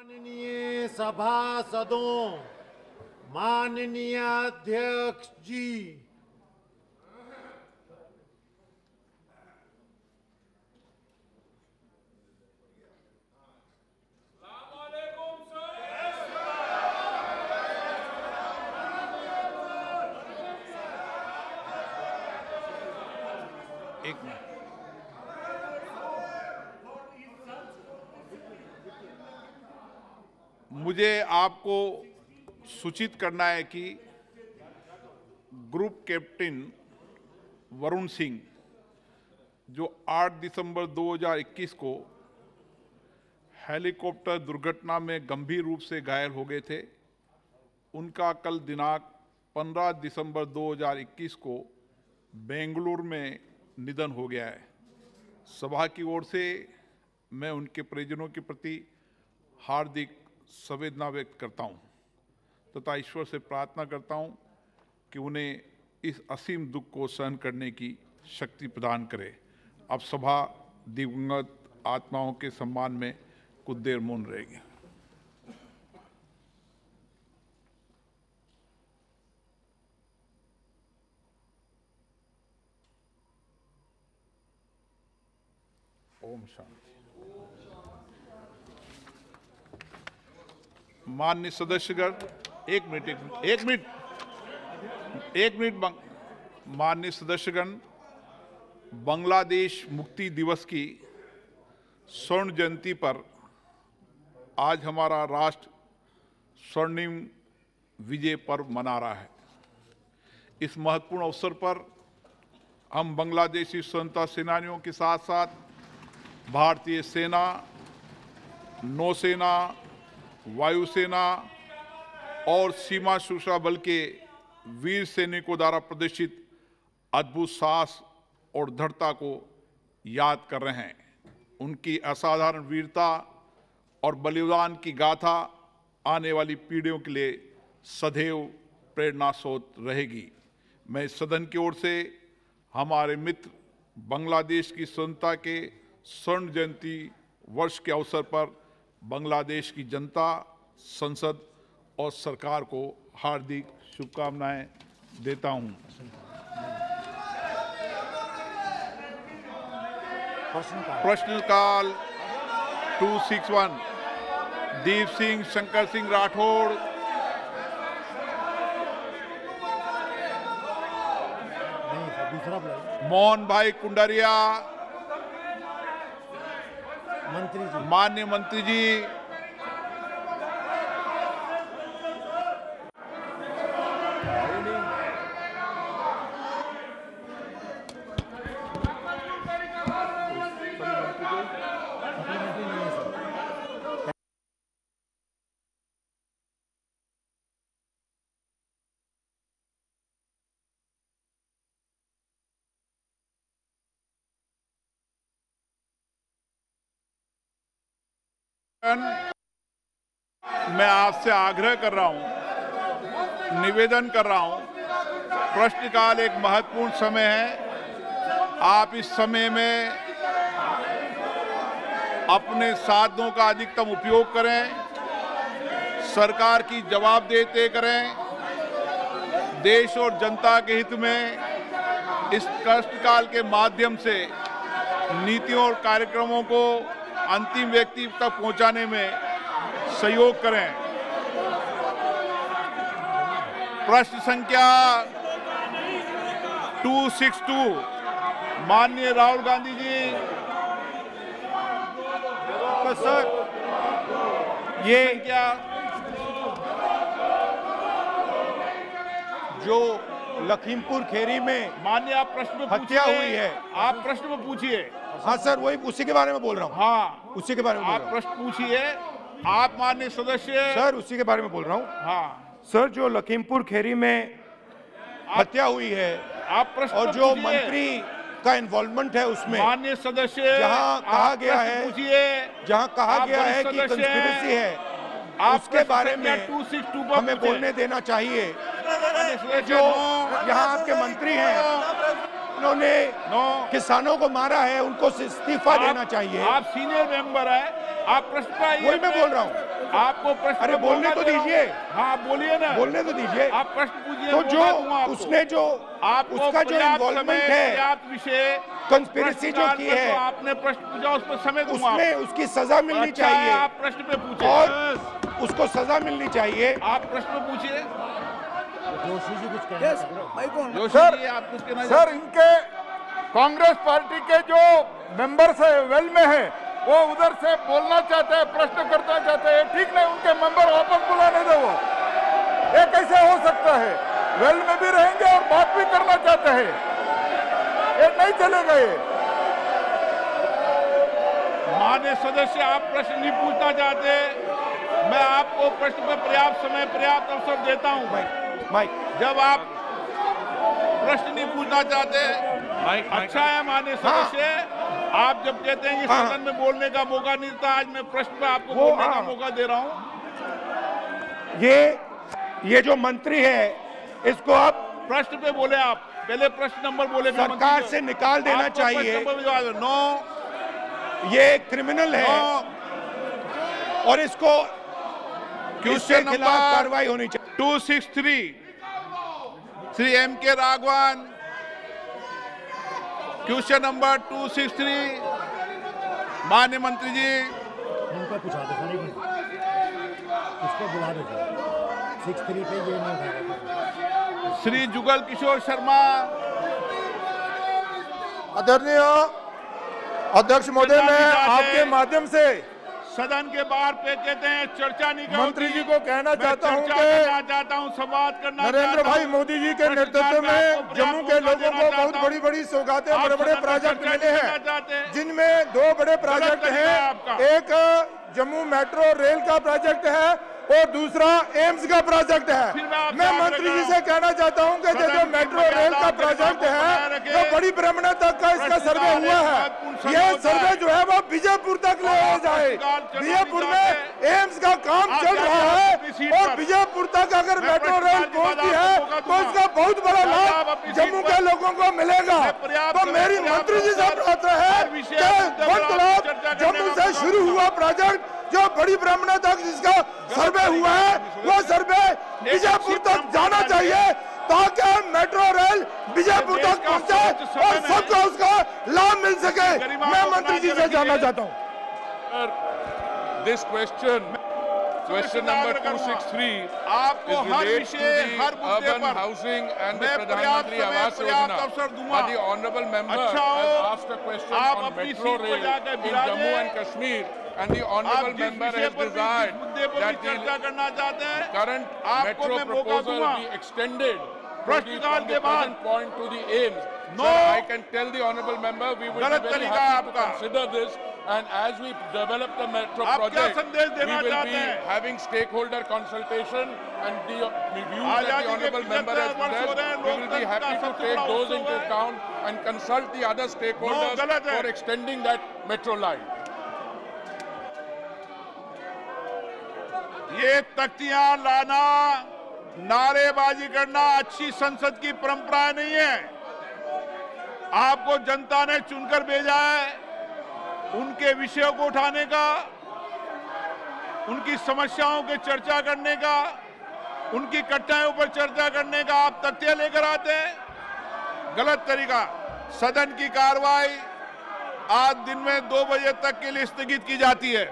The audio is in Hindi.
माननीय सभासदों, माननीय अध्यक्ष जी, एक मिनट। मुझे आपको सूचित करना है कि ग्रुप कैप्टन वरुण सिंह जो 8 दिसंबर 2021 को हेलीकॉप्टर दुर्घटना में गंभीर रूप से घायल हो गए थे, उनका कल दिनांक 15 दिसंबर 2021 को बेंगलुरु में निधन हो गया है। सभा की ओर से मैं उनके परिजनों के प्रति हार्दिक संवेदना व्यक्त करता हूं तथा ईश्वर से प्रार्थना करता हूं कि उन्हें इस असीम दुख को सहन करने की शक्ति प्रदान करे। अब सभा दिवंगत आत्माओं के सम्मान में कुछ देर मौन रहेगी। ओम शांति। माननीय सदस्यगण, एक मिनट। माननीय सदस्यगण, बांग्लादेश मुक्ति दिवस की स्वर्ण जयंती पर आज हमारा राष्ट्र स्वर्णिम विजय पर्व मना रहा है। इस महत्वपूर्ण अवसर पर हम बांग्लादेशी स्वतंत्रता सेनानियों के साथ साथ भारतीय सेना, नौसेना, वायुसेना और सीमा सुरक्षा बल के वीर सैनिकों द्वारा प्रदर्शित अद्भुत साहस और दृढ़ता को याद कर रहे हैं। उनकी असाधारण वीरता और बलिदान की गाथा आने वाली पीढ़ियों के लिए सदैव प्रेरणा स्रोत रहेगी। मैं इस सदन की ओर से हमारे मित्र बांग्लादेश की स्वतंत्रता के स्वर्ण जयंती वर्ष के अवसर पर बांग्लादेश की जनता, संसद और सरकार को हार्दिक शुभकामनाएं देता हूं। प्रश्नकाल 261 दीप सिंह, शंकर सिंह राठौड़, मोहन भाई कुंडारिया, माननीय मंत्री जी, मैं आपसे आग्रह कर रहा हूं, निवेदन कर रहा हूं, प्रश्नकाल एक महत्वपूर्ण समय है। आप इस समय में अपने साधनों का अधिकतम उपयोग करें, सरकार की जवाबदेही तय करें, देश और जनता के हित में इस प्रश्नकाल के माध्यम से नीतियों और कार्यक्रमों को अंतिम व्यक्ति तक पहुंचाने में सहयोग करें। प्रश्न संख्या 262 माननीय राहुल गांधी जी। तो सर, ये क्या जो लखीमपुर खेरी में माननीय आप प्रश्न में हत्या हुई है, आप प्रश्न में पूछिए। हाँ सर, वही उसी के बारे में बोल रहा हूँ। हाँ, उसी के बारे में आप प्रश्न पूछिए। आप माननीय सदस्य। सर, उसी के बारे में बोल रहा हूँ। हाँ सर, जो लखीमपुर खेरी में हत्या हुई है, आप प्रश्न और जो मंत्री का इन्वॉल्वमेंट है उसमें, माननीय सदस्य, जहाँ कहा गया है, जहाँ कहा गया है कि कंस्पिरेसी है, उसके बारे में हमें बोलने देना चाहिए। जो यहाँ आपके मंत्री हैं, उन्होंने किसानों को मारा है, उनको इस्तीफा देना चाहिए। आप सीनियर मेंबर है, आप प्रश्न, वही मैं बोल रहा हूँ। आपको प्रश्न अरे बोलने तो दीजिए। हाँ बोलिए ना, बोलने तो दीजिए। आप प्रश्न पूछिए। तो जो उसने जो उसका जो इन्वॉल्वमेंट है, विषय कंस्पिरेसी जो की है, तो आपने प्रश्न पूछा, उस पर समय दूंगा। उसमें उसकी सजा मिलनी चाहिए। आप प्रश्न पे पूछे और उसको सजा मिलनी चाहिए। आप प्रश्न पूछिए। जोशी जी कुछ कहना जोशी जी आप कुछ कहना सर, इनके कांग्रेस पार्टी के जो मेंबर्स है वेल में है, वो उधर से बोलना चाहते हैं, प्रश्न करना चाहते हैं। ठीक नहीं, उनके मेंबर वापस बुलाने दो। वो ये कैसे हो सकता है? वेल में भी रहेंगे और बात भी करना चाहते हैं, ये नहीं चलेगा। ये माननीय सदस्य, आप प्रश्न नहीं पूछना चाहते, मैं आपको प्रश्न पर पर्याप्त समय पर्याप्त अवसर देता हूं। जब आप प्रश्न नहीं पूछना चाहते, अच्छा है माननीय सदस्य, आप जब कहते हैं कि सदन में बोलने का मौका नहीं देता, आज मैं प्रश्न पे आपको बोलने का मौका दे रहा हूं। ये जो मंत्री है, इसको आप प्रश्न पे बोले। आप पहले प्रश्न नंबर बोले, सरकार से निकाल देना चाहिए। नो, ये क्रिमिनल है और इसको इसके खिलाफ कार्रवाई होनी चाहिए। 263 Shri M.K. Raghavan, question number 263। माननीय मंत्री जी, इनको पूछा दो सर, इसको बुला दो। 63 पे ये नहीं उठा। श्री जुगल किशोर शर्मा। आदरणीय अध्यक्ष महोदय, मैं आपके माध्यम से सदन के बाहर पे कहते हैं चर्चा नहीं करनी। मंत्री जी को कहना चाहता हूं कि संवाद करना नरेंद्र भाई मोदी जी के नेतृत्व में जम्मू के लोगों को बहुत बड़ी बड़ी सौगातें, बड़े बड़े प्रोजेक्ट मिले हैं, जिनमें 2 बड़े प्रोजेक्ट हैं। एक जम्मू मेट्रो रेल का प्रोजेक्ट है और दूसरा एम्स का प्रोजेक्ट है। मैं मंत्री जी से कहना चाहता हूं कि जो मेट्रो रेल का प्रोजेक्ट है, जो बड़ी ब्राह्मण तक का इसका सर्वे हुआ है, यह सर्वे जो है वो विजयपुर तक ले जाए। विजयपुर में एम्स का काम चल रहा है और विजयपुर तक अगर मेट्रो रेल पहुंचती है तो इसका बहुत बड़ा लाभ जम्मू के लोगों को मिलेगा। तो मेरी मंत्री जी से प्रार्थना है कि जम्मू से शुरू हुआ प्रोजेक्ट जो बड़ी ब्राह्मण तक जिसका सर्वे हुआ है, वो सर्वे विजयपुर तक जाना चाहिए, ताकि मेट्रो रेल विजयपुर तक पहुंचे और सबको उसका लाभ मिल सके। मैं मंत्री जी से जानना चाहता हूं। This question number 263 आपको is हर related विषय, to हर the मुद्दे urban पर housing and the मैं Pradhan Mantri Awas Yojana. अवसर दूंगा। But the honourable member अच्छा has हो, asked a question आप on अपनी metro सीट पर rail जाकर in बिराजे। Jammu and Kashmir, and the honourable आप जिस member विषय has पर भी, desired जिस मुद्दे पर that भी चर्चा the करना चाहते हैं, current आपको metro मैं मौका proposal दूंगा। be extended प्रश्नकाल from के the बाद present point to the aims. No. Sir, I can tell the honourable member we will गलत be very तरीका है happy to आपका। consider this, and as we develop the metro आप क्या project, संदेश we देना will चाहते be हैं? having stakeholder consultation, and the views that आजादी the के honourable member 75 has वर्ष हो रहे हैं, expressed, we will be लोकतंत्र happy का to सबसे take बड़ा those उत्सव into है। account and consult the other stakeholders गलत है। for extending that metro line. ये तख्तियां लाना, नारेबाजी करना अच्छी संसद की परंपरा नहीं है। आपको जनता ने चुनकर भेजा है उनके विषयों को उठाने का, उनकी समस्याओं की चर्चा करने का, उनकी कठिनाइयों पर चर्चा करने का। आप तथ्य लेकर आते हैं, गलत तरीका। सदन की कार्रवाई आज दिन में 2 बजे तक के लिए स्थगित की जाती है।